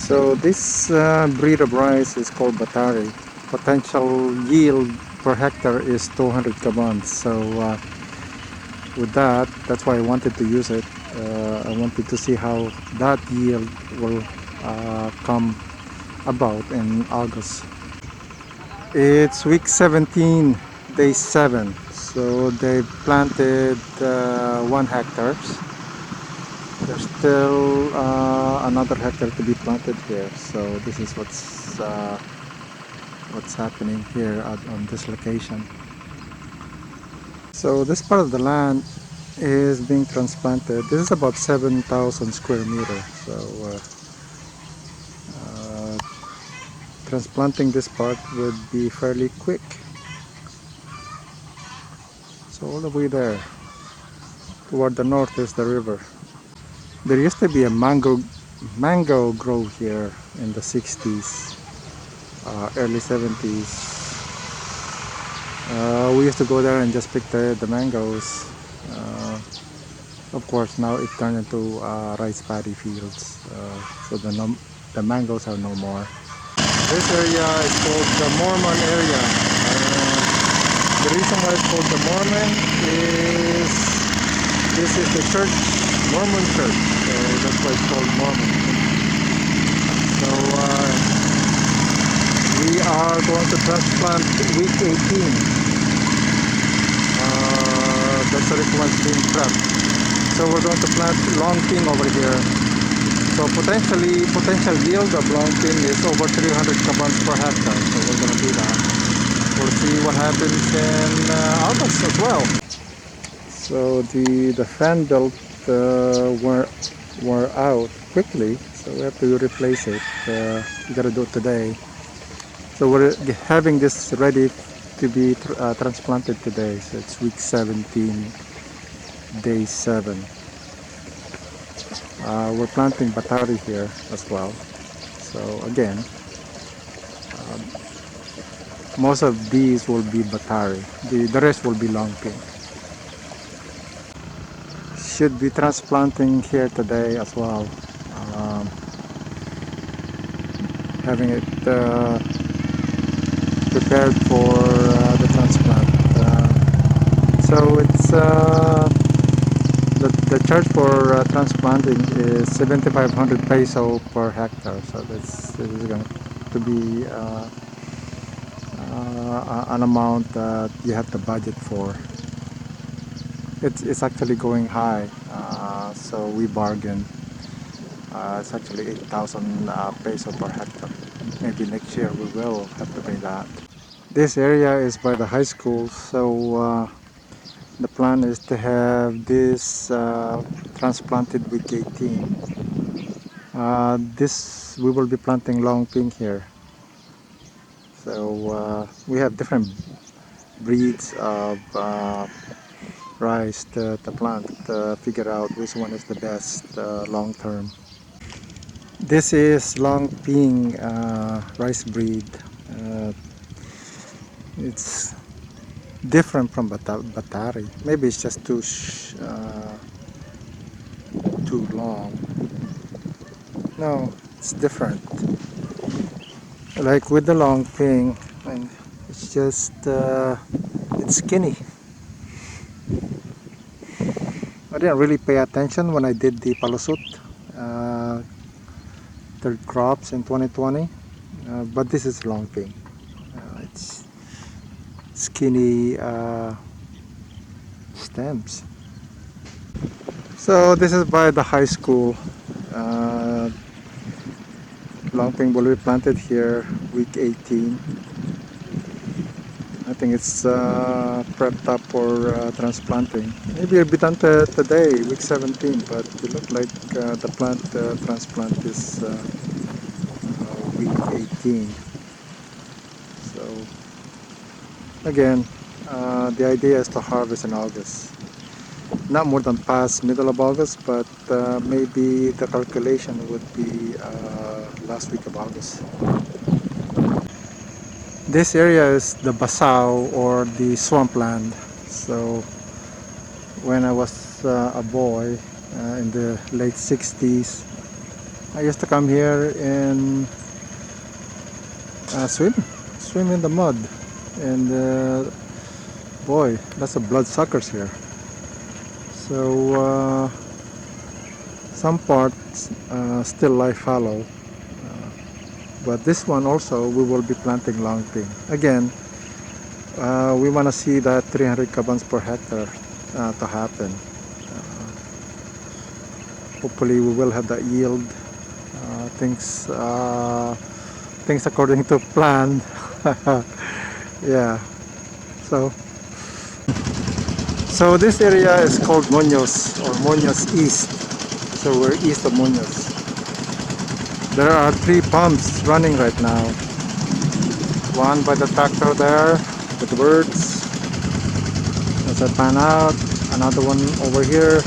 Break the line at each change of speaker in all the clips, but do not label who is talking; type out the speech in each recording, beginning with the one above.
So this breed of rice is called Batare. Potential yield per hectare is 200 kabans. So with that, that's why I wanted to use it. I wanted to see how that yield will come about in August. It's week 17, day 7. So they planted 1 hectare. There's still another hectare to be planted here. So this is what's happening here on this location. So this part of the land is being transplanted. This is about 7,000 square meters. So transplanting this part would be fairly quick. So all the way there toward the north is the river. There used to be a mango grove here in the 60s, early 70s. We used to go there and just pick the mangoes. Of course, now it turned into rice paddy fields, so the mangoes are no more. This area is called the Mormon area. The reason why it's called the Mormon is this is the church, Mormon church, so that's why it's called Mormon. So we are going to transplant week 18. That's the request being prepped. So we're going to plant long ping over here. So potential yield of long ping is over 300 kabans per hectare. So we're going to do that. We'll see what happens in August as well. So the fan belt wore out quickly, so we have to replace it. We got to do it today. So we're having this ready to be transplanted today. So it's week 17, day 7. We're planting Batare here as well. So again, most of these will be Batare. The rest will be long ping. Should be transplanting here today as well. Having it prepared for the transplant. So it's the charge for transplanting is 7,500 peso per hectare. So this is going to be an amount that you have to budget for. It's actually going high, so we bargained. It's actually 8,000 peso per hectare. Maybe next year we will have to pay that. This area is by the high school, so the plan is to have this transplanted week 18. This we will be planting long ping here. So we have different breeds of rice to plant to figure out which one is the best long term. This is long ping rice breed. It's different from Batare. Maybe it's just too long. No, it's different. Like with the long ping, and it's just it's skinny. I didn't really pay attention when I did the palusut third crops in 2020, but this is long ping. It's skinny stems. So this is by the high school. Long ping will be planted here week 18. I think it's prepped up for transplanting. Maybe it'll be done today, week 17, but it looks like the plant transplant is week 18. So again, the idea is to harvest in August. Not more than past middle of August, but maybe the calculation would be last week of August. This area is the Basao or the swampland. So when I was a boy in the late 60s, I used to come here and swim in the mud, and boy, lots of bloodsuckers here. So some parts still lie fallow, but this one also we will be planting long thing. Again, we want to see that 300 kabans per hectare to happen. Hopefully we will have that yield. Things according to plan. Yeah. So this area is called Muñoz, or Muñoz East. So we're east of Muñoz. There are 3 pumps running right now. One by the tractor there with the birds. As I pan out, another one over here.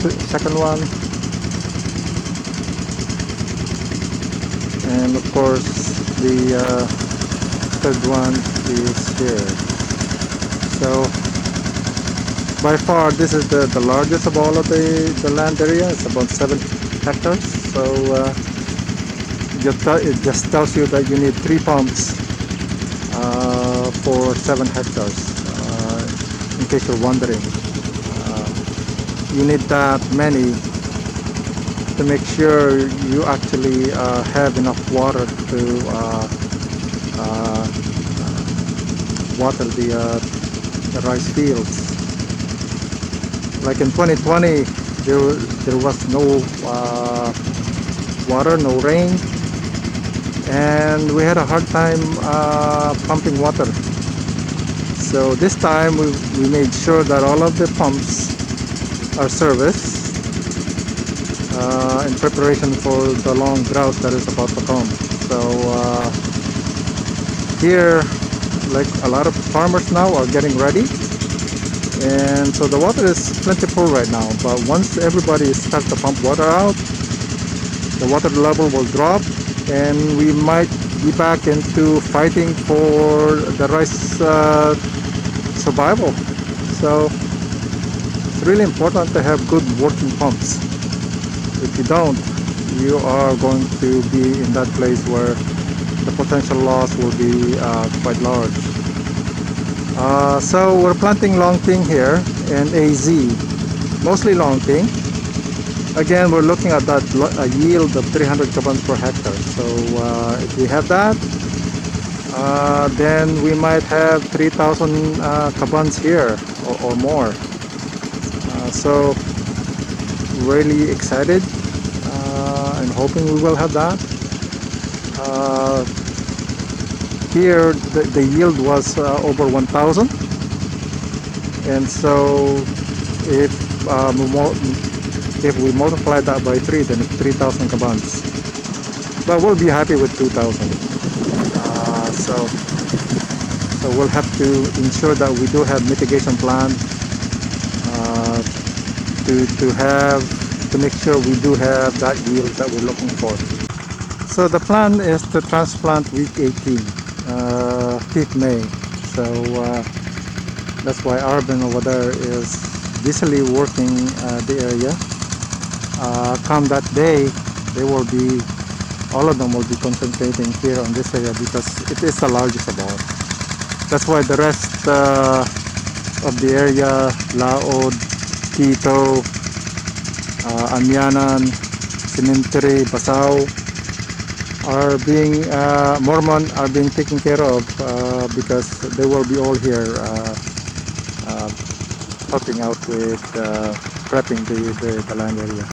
The second one. And of course the third one is here. So by far this is the largest of all of the land area. It's about 7 hectares. So it just tells you that you need 3 pumps for 7 hectares. In case you're wondering, you need that many to make sure you actually have enough water to water the rice fields. Like in 2020, there was no water, no rain, and we had a hard time pumping water. So this time we made sure that all of the pumps are serviced in preparation for the long drought that is about to come. So here, like a lot of farmers now are getting ready, and so the water is plentiful right now. But once everybody starts to pump water out, the water level will drop, and we might be back into fighting for the rice survival. So it's really important to have good working pumps. If you don't, you are going to be in that place where the potential loss will be quite large. So we're planting longting here and AZ, mostly longting. Again, we're looking at that a yield of 300 kabans per hectare. So if we have that, then we might have 3,000 kabans here or more. So really excited and hoping we will have that. Here the yield was over 1,000, and so if we multiply that by 3, then it's 3,000 kabans. But we'll be happy with 2,000. So we'll have to ensure that we do have mitigation plan to make sure we do have that yield that we're looking for. So the plan is to transplant week 18, 5th May. So that's why Arvin over there is busily working the area. Come that day, all of them will be concentrating here on this area because it is the largest of all. That's why the rest of the area, Laod, Quito, Amianan, Cemetery, Basao, are being Mormon are being taken care of because they will be all here helping out with prepping the land area.